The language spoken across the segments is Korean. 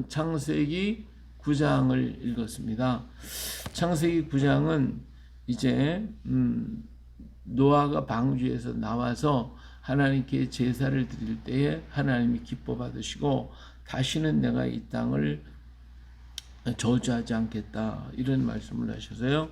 창세기 9장을 읽었습니다. 창세기 9장은 이제 노아가 방주에서 나와서 하나님께 제사를 드릴 때에 하나님이 기뻐 받으시고 다시는 내가 이 땅을 저주하지 않겠다 이런 말씀을 하셔서요.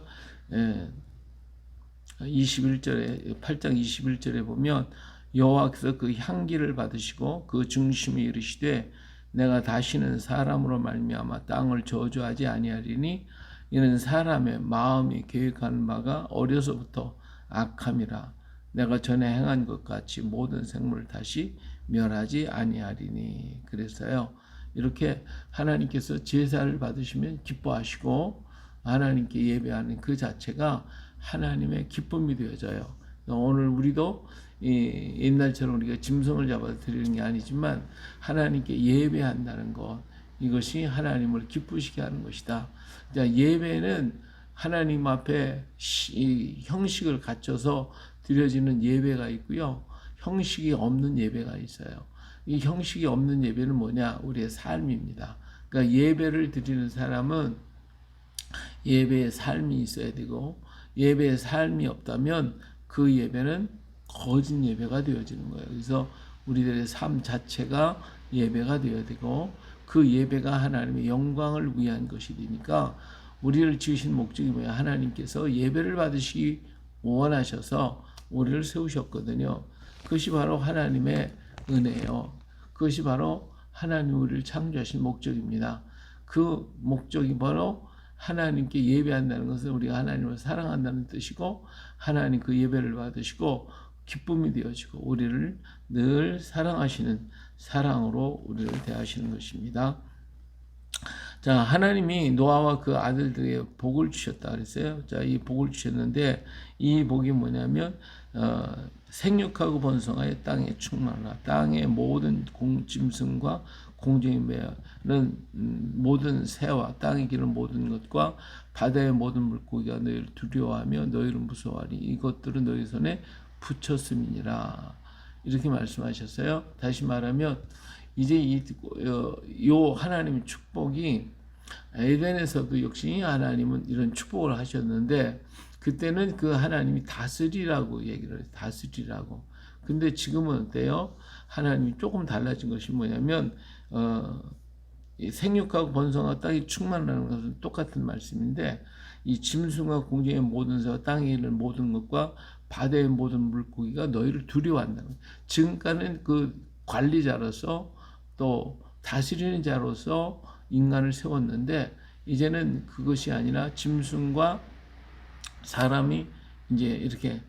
21절에 8장 21절에 보면 여호와께서 그 향기를 받으시고 그 중심에 이르시되 내가 다시는 사람으로 말미암아 땅을 저주하지 아니하리니 이는 사람의 마음이 계획하는 바가 어려서부터 악함이라 내가 전에 행한 것 같이 모든 생물을 다시 멸하지 아니하리니. 그래서요 이렇게 하나님께서 제사를 받으시면 기뻐하시고 하나님께 예배하는 그 자체가 하나님의 기쁨이 되어져요. 오늘 우리도 옛날처럼 우리가 짐승을 잡아서 드리는 게 아니지만 하나님께 예배한다는 것, 이것이 하나님을 기쁘시게 하는 것이다. 예배는 하나님 앞에 형식을 갖춰서 드려지는 예배가 있고요, 형식이 없는 예배가 있어요. 이 형식이 없는 예배는 뭐냐? 우리의 삶입니다. 그러니까 예배를 드리는 사람은 예배의 삶이 있어야 되고, 예배의 삶이 없다면 그 예배는 거짓 예배가 되어지는 거예요. 그래서 우리들의 삶 자체가 예배가 되어야 되고, 그 예배가 하나님의 영광을 위한 것이 되니까, 우리를 지으신 목적이 뭐야? 하나님께서 예배를 받으시기 원하셔서 우리를 세우셨거든요. 그것이 바로 하나님의 은혜예요. 그것이 바로 하나님 우리를 창조하신 목적입니다. 그 목적이 바로 하나님께 예배한다는 것은 우리가 하나님을 사랑한다는 뜻이고, 하나님 그 예배를 받으시고 기쁨이 되어지고 우리를 늘 사랑하시는 사랑으로 우리를 대하시는 것입니다. 자, 하나님이 노아와 그 아들들에게 복을 주셨다 그랬어요. 자, 이 복을 주셨는데 이 복이 뭐냐면 생육하고 번성하여 땅에 충만하라. 땅의 모든 짐승과 공중에 매는 모든 새와 땅에 기는 모든 것과 바다의 모든 물고기가 너희를 두려워하며 너희를 무서워하니 이것들은 너희 손에 붙였음이니라. 이렇게 말씀하셨어요. 다시 말하면 이제 이 하나님의 축복이, 에덴에서도 역시 하나님은 이런 축복을 하셨는데 그때는 그 하나님이 다스리라고 얘기를 해요. 다스리라고. 근데 지금은 어때요? 하나님이 조금 달라진 것이 뭐냐면 생육하고 번성하고 땅이 충만하는 것은 똑같은 말씀인데, 이 짐승과 공중의 모든 새와 땅에 있는 모든 것과 바다의 모든 물고기가 너희를 두려워한다는 거예요. 지금까지는 그 관리자로서 또 다스리는 자로서 인간을 세웠는데, 이제는 그것이 아니라 짐승과 사람이 이제 이렇게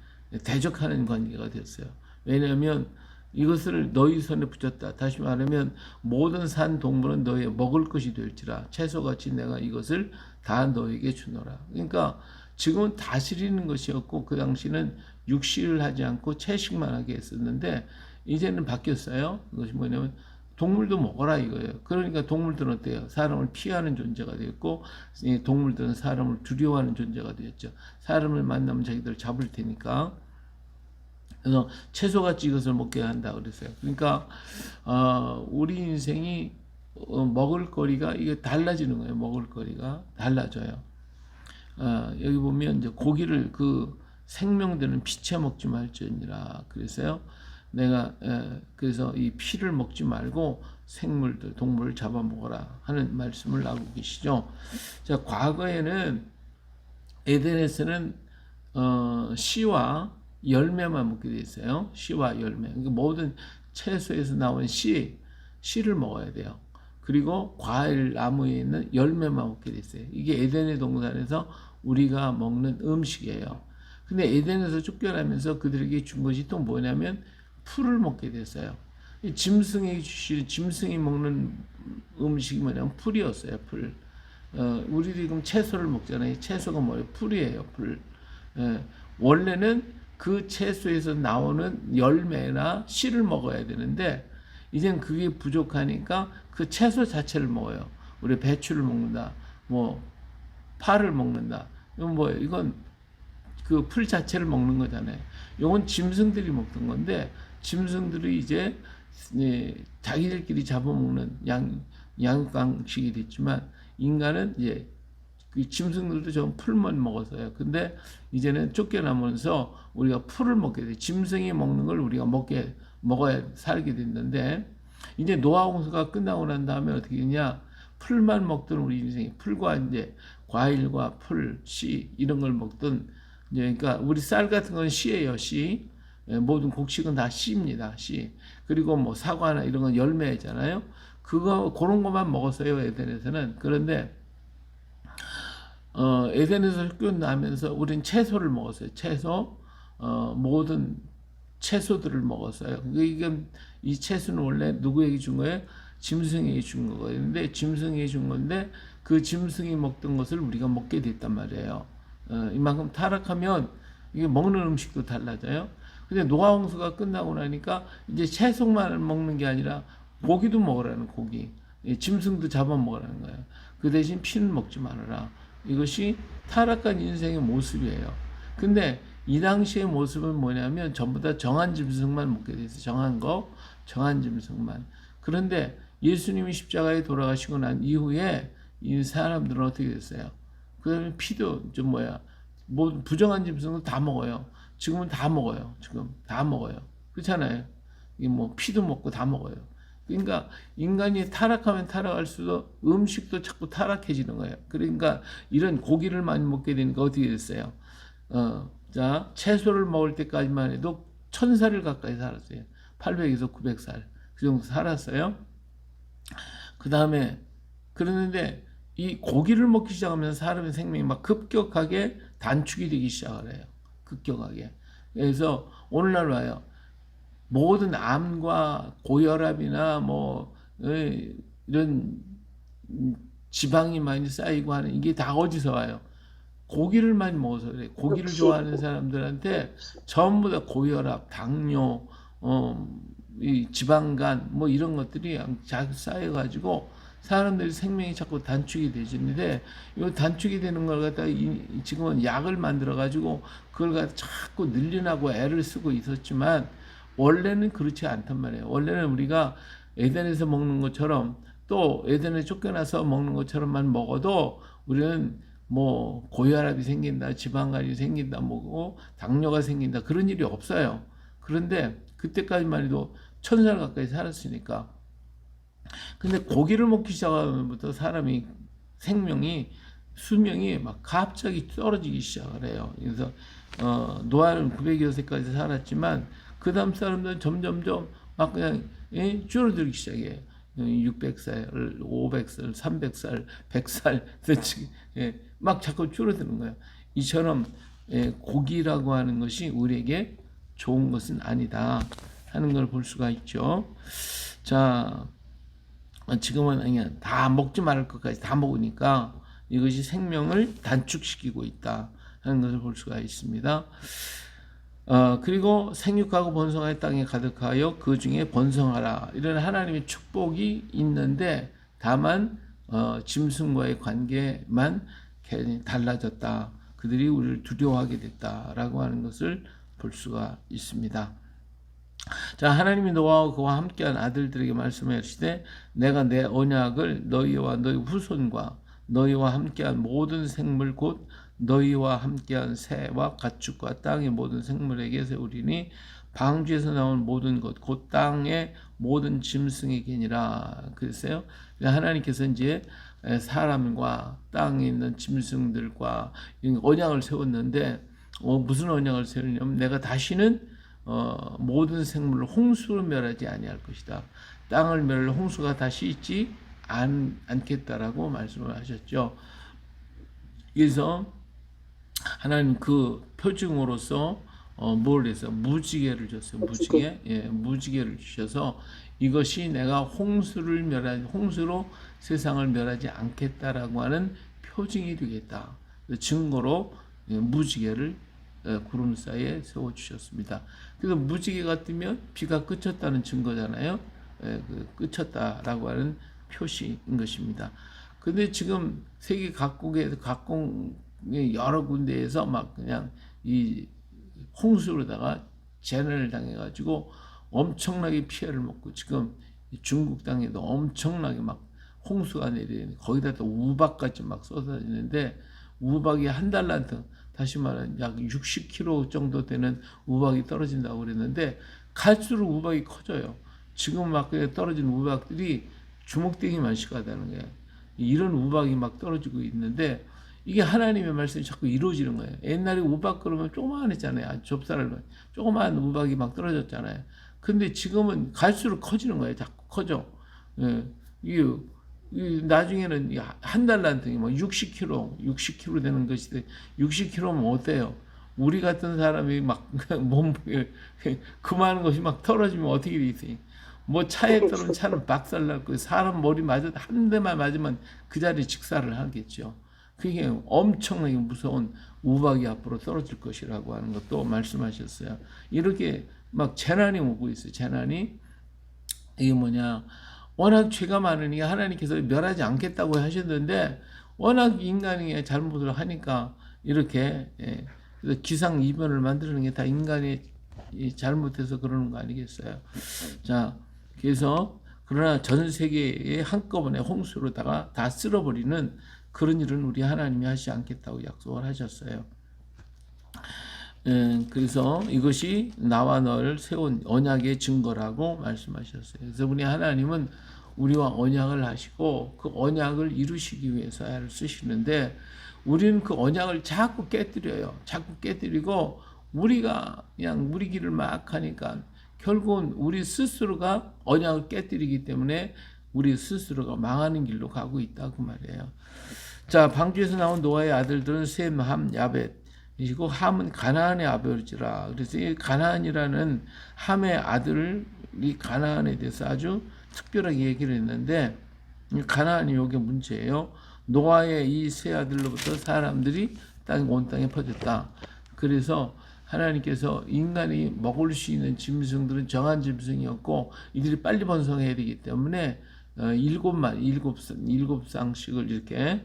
대적하는 관계가 됐어요. 왜냐하면 이것을 너희 손에 붙였다. 다시 말하면 모든 산 동물은 너희의 먹을 것이 될지라 채소같이 내가 이것을 다 너희에게 주노라. 그러니까 지금은 다스리는 것이었고 그 당시는 육식을 하지 않고 채식만 하게 했었는데 이제는 바뀌었어요. 그것이 뭐냐면 동물도 먹어라 이거예요. 그러니까 동물들은 어때요? 사람을 피하는 존재가 되었고, 동물들은 사람을 두려워하는 존재가 되었죠. 사람을 만나면 자기들 잡을 테니까. 그래서 채소같이 이것을 먹게 한다 그랬어요. 그러니까 우리 인생이 먹을거리가 이게 달라지는 거예요. 먹을거리가 달라져요. 여기 보면 이제 고기를 그 생명되는 피채 먹지 말지니라 그랬어요. 내가 그래서 이 피를 먹지 말고 생물들, 동물을 잡아먹어라 하는 말씀을 하고 계시죠. 자, 과거에는 에덴에서는 씨와 열매만 먹게 돼 있어요. 씨와 열매. 그러니까 모든 채소에서 나온 씨를 먹어야 돼요. 그리고 과일 나무에 있는 열매만 먹게 돼 있어요. 이게 에덴의 동산에서 우리가 먹는 음식이에요. 근데 에덴에서 쫓겨나면서 그들에게 준 것이 또 뭐냐면 풀을 먹게 됐어요. 짐승이 먹는 음식이 뭐냐면 풀이었어요. 풀. 우리도 지금 채소를 먹잖아요. 채소가 뭐예요? 풀이에요. 풀. 원래는 그 채소에서 나오는 열매나 씨를 먹어야 되는데 이젠 그게 부족하니까 그 채소 자체를 먹어요. 우리 배추를 먹는다, 뭐 파를 먹는다. 이건 뭐예요? 이건 그 풀 자체를 먹는 거잖아요. 이건 짐승들이 먹던 건데 짐승들이 이제 자기들끼리 잡아먹는 양육강식이 됐지만 인간은 이제 그 짐승들도 좀 풀만 먹었어요. 근데 이제는 쫓겨나면서 우리가 풀을 먹게 돼. 짐승이 먹는 걸 우리가 먹어야 살게 됐는데 이제 노아 홍수가 끝나고 난 다음에 어떻게 되냐? 풀만 먹던 우리 인생이 풀과 이제 과일과 풀, 씨 이런 걸 먹던 이제 그러니까 우리 쌀 같은 건 씨예요, 씨. 예, 모든 곡식은 다 씨입니다, 씨. 그리고 뭐 사과나 이런 건 열매잖아요. 그런 것만 먹었어요, 에덴에서는. 그런데 에덴에서 쫓겨나면서 우린 채소를 먹었어요. 채소, 모든 채소들을 먹었어요. 이게 이 채소는 원래 누구에게 준 거예요? 짐승에게 준 거예요. 근데 짐승에게 준 건데 그 짐승이 먹던 것을 우리가 먹게 됐단 말이에요. 이만큼 타락하면 이게 먹는 음식도 달라져요. 근데 노아 홍수가 끝나고 나니까 이제 채소만 먹는 게 아니라 고기도 먹으라는 고기. 짐승도 잡아 먹으라는 거예요. 그 대신 피는 먹지 말아라. 이것이 타락한 인생의 모습이에요. 근데 이 당시의 모습은 뭐냐면 전부 다 정한 짐승만 먹게 돼서 정한 짐승만. 그런데 예수님이 십자가에 돌아가시고 난 이후에 이 사람들은 어떻게 됐어요? 그다음에 피도 좀 뭐 부정한 짐승도 다 먹어요. 지금은 다 먹어요. 지금 다 먹어요. 그렇잖아요. 이 뭐 피도 먹고 다 먹어요. 그러니까 인간이 타락하면 타락할수록 음식도 자꾸 타락해지는 거예요. 그러니까 이런 고기를 많이 먹게 되니까 어떻게 됐어요? 자, 채소를 먹을 때까지만 해도 1000살을 가까이 살았어요. 800에서 900살. 그 정도 살았어요. 그 다음에, 그러는데 이 고기를 먹기 시작하면 사람의 생명이 막 급격하게 단축이 되기 시작을 해요. 급격하게. 그래서 오늘날 와요. 모든 암과 고혈압이나 뭐 이런 지방이 많이 쌓이고 하는 이게 다 어디서 와요? 고기를 많이 먹어서 그래. 고기를 좋아하는 사람들한테 전부 다 고혈압, 당뇨, 이 지방간 뭐 이런 것들이 자꾸 쌓여가지고 사람들이 생명이 자꾸 단축이 되지는데 이 단축이 되는 걸 갖다가 지금은 약을 만들어 가지고 그걸 갖다 자꾸 늘리라고 애를 쓰고 있었지만 원래는 그렇지 않단 말이에요. 원래는 우리가 에덴에서 먹는 것처럼 또 에덴에 쫓겨나서 먹는 것처럼만 먹어도 우리는 뭐 고혈압이 생긴다, 지방간이 생긴다, 뭐 당뇨가 생긴다 그런 일이 없어요. 그런데 그때까지만 해도 1000살 가까이 살았으니까. 근데 고기를 먹기 시작하면부터 사람이 수명이 막 갑자기 떨어지기 시작을 해요. 그래서 노아는 900여 세까지 살았지만 그 다음 사람들은 점점점 막 그냥 줄어들기 시작해요. 600살, 500살, 300살, 100살, 막 자꾸 줄어드는 거예요. 이처럼 고기라고 하는 것이 우리에게 좋은 것은 아니다 하는 걸 볼 수가 있죠. 자, 지금은 그냥 다 먹지 말을 것까지 다 먹으니까 이것이 생명을 단축시키고 있다 하는 것을 볼 수가 있습니다. 그리고 생육하고 번성하여 땅에 가득하여 그 중에 번성하라 이런 하나님의 축복이 있는데 다만 짐승과의 관계만 달라졌다. 그들이 우리를 두려워하게 됐다라고 하는 것을 볼 수가 있습니다. 자, 하나님이 노아와 그와 함께한 아들들에게 말씀하시되 내가 내 언약을 너희와 너희 후손과 너희와 함께한 모든 생물 곧 너희와 함께한 새와 가축과 땅의 모든 생물에게 세우리니 방주에서 나온 모든 것 곧 땅의 모든 짐승에게니라 그랬어요. 하나님께서 이제 사람과 땅에 있는 짐승들과 언약을 세웠는데 무슨 언약을 세우냐면 내가 다시는 모든 생물을 홍수로 멸하지 아니할 것이다. 땅을 멸할 홍수가 다시 있지 않겠다라고 말씀을 하셨죠. 그래서 하나님 그 표징으로서 뭘 해서 무지개를 줬어요. 무지개를 주셔서 이것이 내가 홍수로 세상을 멸하지 않겠다라고 하는 표징이 되겠다. 증거로 무지개를 구름 사이에 세워 주셨습니다. 그래서 무지개가 뜨면 비가 그쳤다는 증거잖아요. 그쳤다라고 하는 표시인 것입니다. 근데 지금 세계 각국의 여러 군데에서 막 그냥 이 홍수로다가 재난을 당해가지고 엄청나게 피해를 먹고 지금 중국 땅에도 엄청나게 막 홍수가 내리는 거기다 또 우박까지 막 쏟아지는데 우박이 한 달란트 다시 말하면 약 60kg 정도 되는 우박이 떨어진다고 그랬는데 갈수록 우박이 커져요. 지금 막 떨어진 우박들이 주먹대기만씩 하다는 거예요. 이런 우박이 막 떨어지고 있는데 이게 하나님의 말씀이 자꾸 이루어지는 거예요. 옛날에 우박 그러면 조그만했잖아요. 좁쌀을 조그만 우박이 막 떨어졌잖아요. 근데 지금은 갈수록 커지는 거예요. 자꾸 커져. 예. 이 나중에는 한 달란트이 뭐 60kg 되는 것이 60kg면 어때요? 우리 같은 사람이 막 몸무게 그 많은 것이 막 떨어지면 어떻게 되겠어요? 뭐 차에 떨어진 차는 박살났고 사람 머리 맞아 한 대만 맞으면 그 자리에 직사를 하겠죠. 그게 엄청나게 무서운 우박이 앞으로 떨어질 것이라고 하는 것도 말씀하셨어요. 이렇게 막 재난이 오고 있어요. 재난이 이게 뭐냐? 워낙 죄가 많으니까 하나님께서 멸하지 않겠다고 하셨는데 워낙 인간이 잘못을 하니까 이렇게 그래서 기상이변을 만드는 게 다 인간이 잘못해서 그러는 거 아니겠어요? 자, 그래서 그러나 전 세계에 한꺼번에 홍수로다가 다 쓸어버리는 그런 일은 우리 하나님이 하시지 않겠다고 약속을 하셨어요. 그래서 이것이 나와 너를 세운 언약의 증거라고 말씀하셨어요. 그래서 우리 하나님은 우리와 언약을 하시고 그 언약을 이루시기 위해서 애를 쓰시는데 우리는 그 언약을 자꾸 깨뜨려요. 자꾸 깨뜨리고 우리가 그냥 우리 길을 막 하니까 결국은 우리 스스로가 언약을 깨뜨리기 때문에 우리 스스로가 망하는 길로 가고 있다고 말이에요. 자, 방주에서 나온 노아의 아들들은 셈, 함, 야벳. 이고 함은 가나안의 아버지라. 그래서 이 가나안이라는 함의 아들이 가나안에 대해서 아주 특별하게 얘기를 했는데 가나안이 요게 문제예요. 노아의 이 세 아들로부터 사람들이 온 땅에 퍼졌다. 그래서 하나님께서 인간이 먹을 수 있는 짐승들은 정한 짐승이었고 이들이 빨리 번성해야 되기 때문에 일곱 쌍씩을 이렇게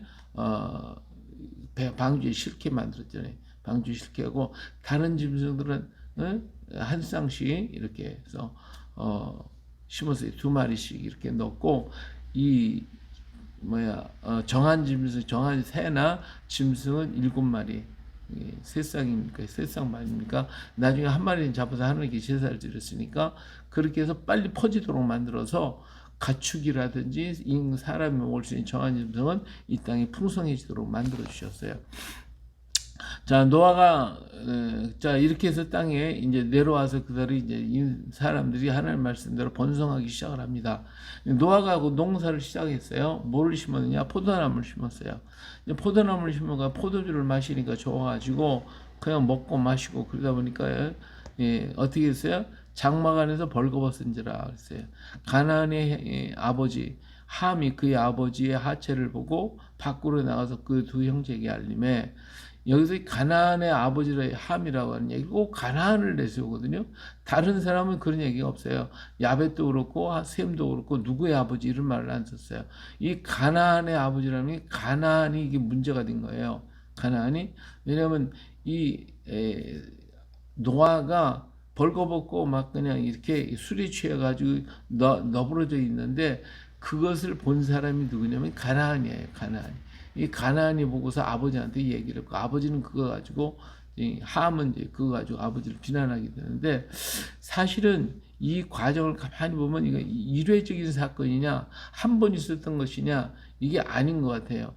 방주에 실게 만들었잖아요. 방주 실게 하고 다른 짐승들은 한 쌍씩 이렇게 해서 심어서 두 마리씩 이렇게 넣고 이 정한 짐승, 정한 새나 짐승은 7마리. 세 쌍입니까? 세 쌍 말입니까? 나중에 한 마리는 잡아서 하나님께 제사를 드렸으니까 그렇게 해서 빨리 퍼지도록 만들어서 가축이라든지 사람이 먹을 수 있는 정한 짐승은 이 땅에 풍성해지도록 만들어 주셨어요. 자, 노아가 자 이렇게 해서 땅에 이제 내려와서 그들이 이제 사람들이 하나님 말씀대로 번성하기 시작을 합니다. 노아가 농사를 시작했어요. 뭐를 심었느냐? 포도나무를 심었어요. 포도나무를 심어가 포도주를 마시니까 좋아가지고 그냥 먹고 마시고 그러다 보니까 어떻게 했어요? 장막 안에서 벌거벗은지라 그랬어요. 가나안의 아버지 함이 그의 아버지의 하체를 보고 밖으로 나가서 그 두 형제에게 알림해. 여기서 가나안의 아버지의 함이라고 하는 얘기 꼭 가나안을 내세우거든요. 다른 사람은 그런 얘기가 없어요. 야벳도 그렇고 셈도 그렇고 누구의 아버지 이런 말을 안 썼어요. 이 가나안의 아버지라는 게 가나안이 이게 문제가 된 거예요. 가나안이 왜냐하면 이 노아가 벌거벗고 막 그냥 이렇게 술에 취해가지고 너부러져 있는데 그것을 본 사람이 누구냐면 가나안이에요. 가나안. 이 가나안이 보고서 아버지한테 얘기를 했고 아버지는 그거 가지고 함은 이제 그거 가지고 아버지를 비난하게 되는데 사실은 이 과정을 가만히 보면 이거 일회적인 사건이냐 한 번 있었던 것이냐 이게 아닌 것 같아요.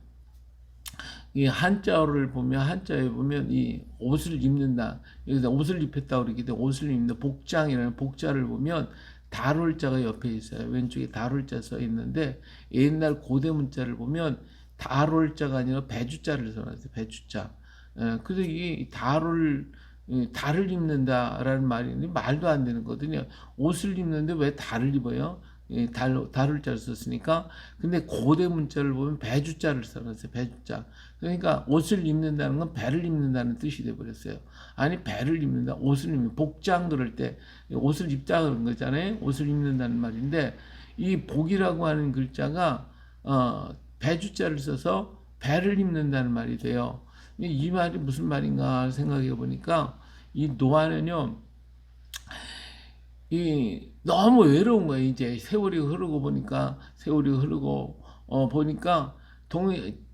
이 한자어를 보면 한자에 보면 이 옷을 입는다 여기서 옷을 입혔다 그러기 때문에 옷을 입는다 복장이라는 복자를 보면 다룰자가 옆에 있어요. 왼쪽에 다룰자 써 있는데 옛날 고대 문자를 보면 다룰자가 아니라 배주자를 써놨어요. 배주자. 그래서 이 달을 입는다라는 말이 말도 안 되는 거거든요. 옷을 입는데 왜 달을 입어요? 다룰자를 썼으니까. 근데 고대 문자를 보면 배주자를 써놨어요. 배주자. 그러니까 옷을 입는다는 건 배를 입는다는 뜻이 돼버렸어요. 아니 배를 입는다, 옷을 입는 복장 그럴 때 옷을 입자 그런 거잖아요. 옷을 입는다는 말인데 이 복이라고 하는 글자가 배주자를 써서 배를 입는다는 말이 돼요. 이 말이 무슨 말인가 생각해 보니까 이 노아는요, 이 너무 외로운 거예요. 이제 세월이 흐르고 보니까 세월이 흐르고 보니까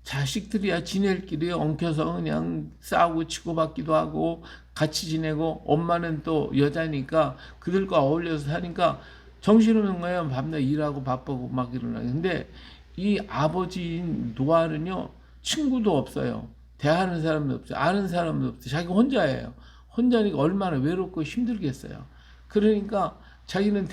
자식들이야 지낼 길이 엉켜서 그냥 싸우고 치고받기도 하고 같이 지내고, 엄마는 또 여자니까 그들과 어울려서 사니까 정신없는 거예요. 밤낮 일하고 바쁘고 막 이러나. 근데 이 아버지인 노아는요, 친구도 없어요. 대하는 사람도 없어요. 아는 사람도 없어요. 자기 혼자예요. 혼자니까 얼마나 외롭고 힘들겠어요. 그러니까 자기는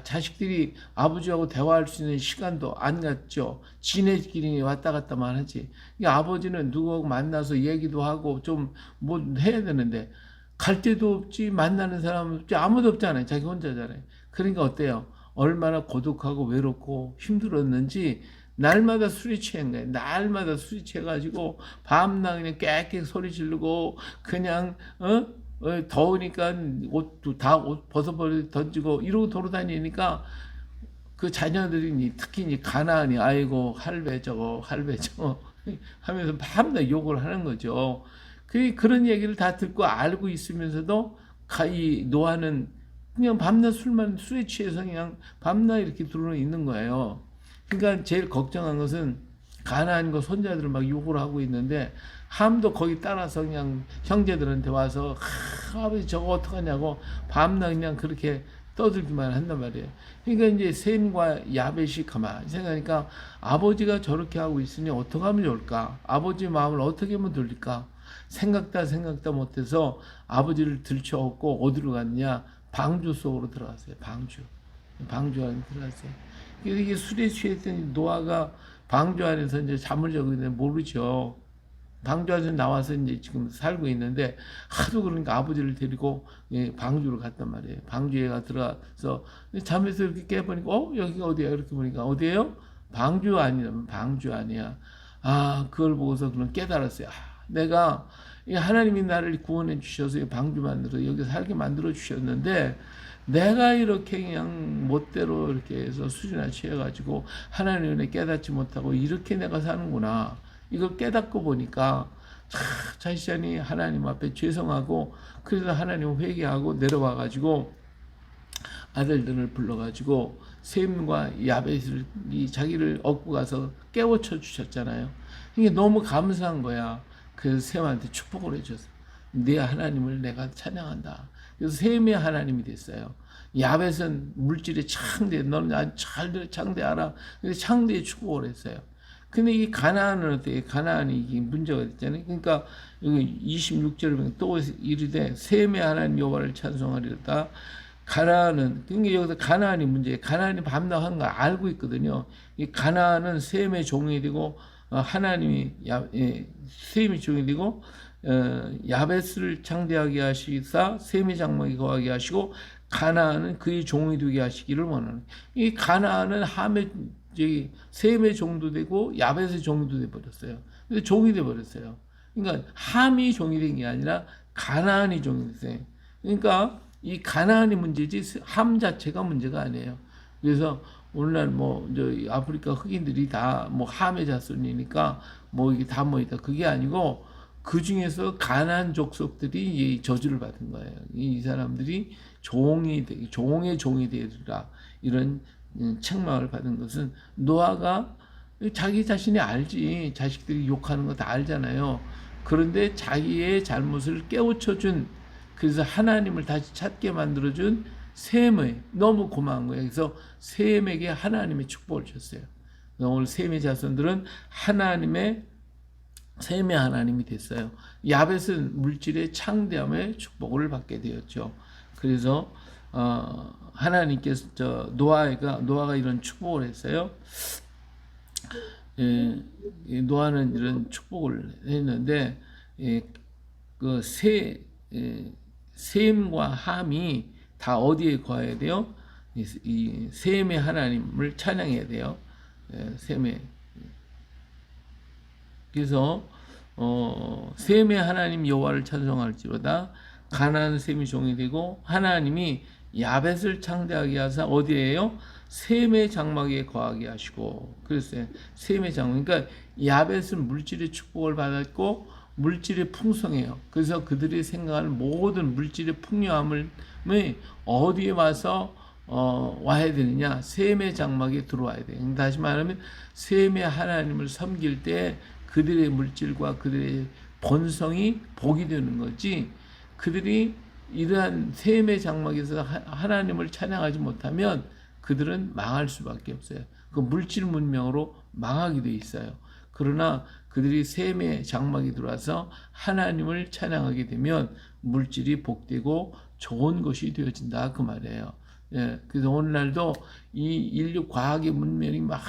자식들이 아버지하고 대화할 수 있는 시간도 안 갖죠. 지네끼리 왔다 갔다만 하지. 아버지는 누구하고 만나서 얘기도 하고 좀 뭐 해야 되는데 갈 데도 없지, 만나는 사람 없지, 아무도 없잖아요. 자기 혼자잖아요. 그러니까 어때요? 얼마나 고독하고 외롭고 힘들었는지 날마다 술이 취한 거예요. 날마다 술이 취해가지고 밤낮 그냥 깨끗 소리 지르고 그냥 더우니까 옷도 다 옷 벗어버리고 던지고 이러고 돌아다니니까 그 자녀들이 특히 이제 가나안이 아이고 할배 저거 하면서 밤낮 욕을 하는 거죠. 그런 얘기를 다 듣고 알고 있으면서도 이 노아는 그냥 밤낮 술에 취해서 그냥 밤낮 이렇게 들어 있는 거예요. 그러니까 제일 걱정한 것은 가나안과 손자들을 막 욕을 하고 있는데 함도 거기 따라서 그냥 형제들한테 와서 아버지 저거 어떡하냐고 밤낮 그냥 그렇게 떠들기만 한단 말이에요. 그러니까 이제 셈과 야벳이 가만히 생각하니까 아버지가 저렇게 하고 있으니 어떻게 하면 좋을까? 아버지 마음을 어떻게 하면 돌릴까? 생각다 못해서 아버지를 들쳐업고 어디로 갔냐? 방주 속으로 들어갔어요. 방주 안에 들어갔어요. 이게 술에 취했더니 노아가 방주 안에서 이제 잠을 자고 있는데 모르죠. 방주 안에서 나와서 이제 지금 살고 있는데 하도 그러니까 아버지를 데리고 방주로 갔단 말이에요. 방주에 들어가서 잠에서 이렇게 깨보니까 여기가 어디야? 이렇게 보니까 어디예요? 방주 아니야. 그걸 보고서 그런 깨달았어요. 내가 하나님이 나를 구원해 주셔서 방주 만들어 여기 살게 만들어 주셨는데 내가 이렇게 그냥 멋대로 이렇게 해서 술이나 취해가지고 하나님의 은혜 깨닫지 못하고 이렇게 내가 사는구나. 이걸 깨닫고 보니까 자신이 하나님 앞에 죄송하고 그래서 하나님 회개하고 내려와가지고 아들들을 불러가지고 셈과 야벳을 자기를 얻고 가서 깨우쳐 주셨잖아요. 이게 너무 감사한 거야. 그래서 셈한테 축복을 해줬어. 네 하나님을 내가 찬양한다. 그래서 셈의 하나님이 됐어요. 야벳은 물질의 창대, 너는 아주 잘 창대하라. 근데 창대에 축복을 했어요. 근데 이 가나안은 어때요? 가나안이 이게 문제가 됐잖아요. 그러니까 여기 26절에 보면 또 이르되 셈의 하나님 여호와를 찬송하리로다. 가나안은, 그러니까 여기서 가나안이 문제예요. 가나안이 밤낮 하는 거 알고 있거든요. 이 가나안은 셈의 종이 되고 하나님이 셈의 종이 되고 야벳을 창대하게 하시사 셈의 장막에 거하게 하시고 가나안은 그의 종이 되게 하시기를 원하는. 이 가나안은 셈의 종도 되고 야벳의 종도 돼 버렸어요. 근데 종이 돼 버렸어요. 그러니까 함이 종이 된 게 아니라 가나안이 종이 됐어요. 그러니까 이 가나안이 문제지 함 자체가 문제가 아니에요. 그래서 오늘날 아프리카 흑인들이 다 함의 자손이니까 이게 다 있다. 그게 아니고 그 중에서 가나안 족속들이 이 저주를 받은 거예요. 이 사람들이 종의 종이 되리라. 이런 책망을 받은 것은 노아가 자기 자신이 알지. 자식들이 욕하는 거 다 알잖아요. 그런데 자기의 잘못을 깨우쳐준, 그래서 하나님을 다시 찾게 만들어준 셈의 너무 고마운 거예요. 그래서 셈에게 하나님의 축복을 줬어요. 오늘 셈의 자손들은 셈의 하나님이 됐어요. 야벳은 물질의 창대함의 축복을 받게 되었죠. 그래서 하나님께서 노아가 이런 축복을 했어요. 노아는 이런 축복을 했는데 셈과 함이 다 어디에 거해야 돼요? 이 셈의 하나님을 찬양해야 돼요. 셈의. 그래서 셈의 하나님 여호와를 찬송할지로다. 가나안 셈이 종이 되고 하나님이 야벳을 창대하게 하사 어디에요? 셈의 장막에 거하게 하시고. 그랬어요. 셈의 장막. 그러니까 야벳은 물질의 축복을 받았고 물질의 풍성해요. 그래서 그들이 생각하는 모든 물질의 풍요함을 어디에 와서 와야 되느냐? 셈의 장막에 들어와야 돼. 다시 말하면 셈의 하나님을 섬길 때 그들의 물질과 그들의 본성이 복이 되는 거지. 그들이 이러한 셈의 장막에서 하나님을 찬양하지 못하면 그들은 망할 수밖에 없어요. 그 물질 문명으로 망하게 돼 있어요. 그러나 그들이 셈의 장막에 들어와서 하나님을 찬양하게 되면 물질이 복되고 좋은 것이 되어진다 그 말이에요. 예, 그래서 오늘날도 이 인류 과학의 문명이 막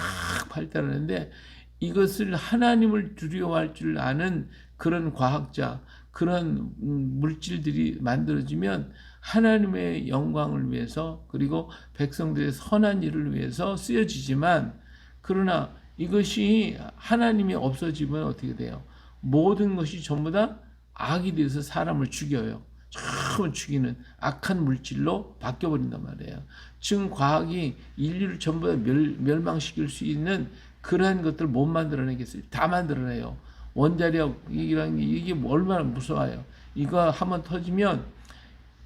발달하는데 이것을 하나님을 두려워할 줄 아는 그런 과학자, 그런 물질들이 만들어지면 하나님의 영광을 위해서 그리고 백성들의 선한 일을 위해서 쓰여지지만 그러나 이것이 하나님이 없어지면 어떻게 돼요? 모든 것이 전부 다 악이 돼서 사람을 죽여요. 처음 죽이는 악한 물질로 바뀌어버린단 말이에요. 지금 과학이 인류를 전부 다 멸망시킬 수 있는 그러한 것들을 못 만들어내겠어요. 다 만들어내요. 원자력이라는 게 이게 얼마나 무서워요. 이거 한번 터지면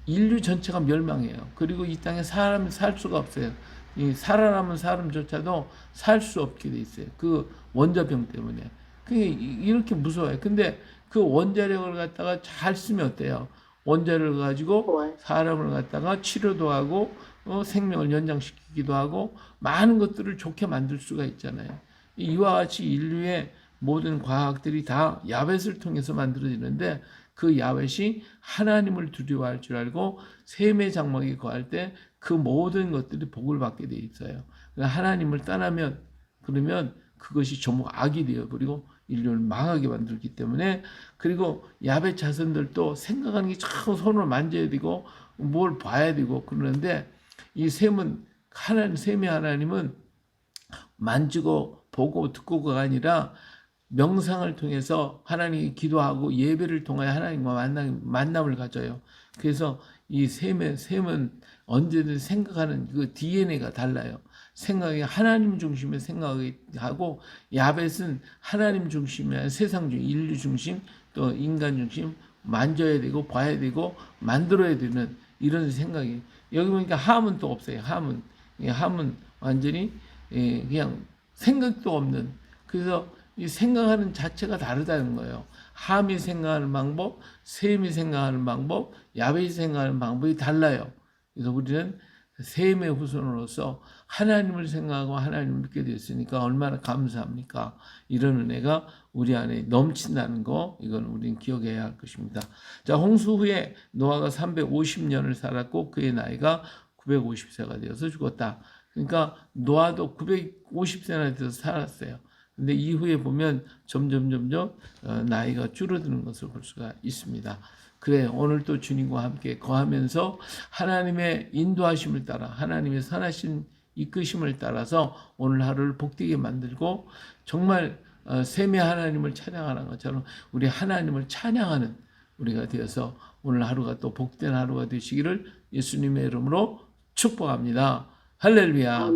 인류 전체가 멸망해요. 그리고 이 땅에 사람이 살 수가 없어요. 이 살아남은 사람조차도 살 수 없게 돼 있어요. 그 원자병 때문에. 그게 이렇게 무서워요. 근데 그 원자력을 갖다가 잘 쓰면 어때요? 원자력을 가지고 사람을 갖다가 치료도 하고 생명을 연장시키기도 하고 많은 것들을 좋게 만들 수가 있잖아요. 이와 같이 인류의 모든 과학들이 다 야벳을 통해서 만들어지는데 그 야벳이 하나님을 두려워할 줄 알고 셈의 장막에 거할 때 그 모든 것들이 복을 받게 돼 있어요. 하나님을 떠나면 그러면 그것이 전부 악이 되어버리고 인류를 망하게 만들기 때문에 그리고 야벳 자손들도 생각하는 게 자꾸 손으로 만져야 되고 뭘 봐야 되고 그러는데 이 셈은 셈의 하나님은 만지고 보고 듣고가 아니라 명상을 통해서 하나님이 기도하고 예배를 통하여 하나님과 만남을 가져요. 그래서 이 셈은 언제든 생각하는 그 DNA가 달라요. 생각이 하나님 중심의 생각하고 야벳은 하나님 중심의 세상 중심, 인류 중심, 또 인간 중심 만져야 되고 봐야 되고 만들어야 되는 이런 생각이 여기 보니까 함은 또 없어요. 함은 완전히 그냥 생각도 없는 그래서 이 생각하는 자체가 다르다는 거예요. 함이 생각하는 방법, 셈이 생각하는 방법, 야벳이 생각하는 방법이 달라요. 그래서 우리는 셈의 후손으로서 하나님을 생각하고 하나님을 믿게 됐으니까 얼마나 감사합니까? 이런 은혜가 우리 안에 넘친다는 거 이건 우리는 기억해야 할 것입니다. 자, 홍수 후에 노아가 350년을 살았고 그의 나이가 950세가 되어서 죽었다. 그러니까 노아도 950세나 돼서 살았어요. 근데 이후에 보면 점점 나이가 줄어드는 것을 볼 수가 있습니다. 그래 오늘 또 주님과 함께 거하면서 하나님의 인도하심을 따라 하나님의 선하신 이끄심을 따라서 오늘 하루를 복되게 만들고 정말 셈의 하나님을 찬양하는 것처럼 우리 하나님을 찬양하는 우리가 되어서 오늘 하루가 또 복된 하루가 되시기를 예수님의 이름으로 축복합니다. 할렐루야.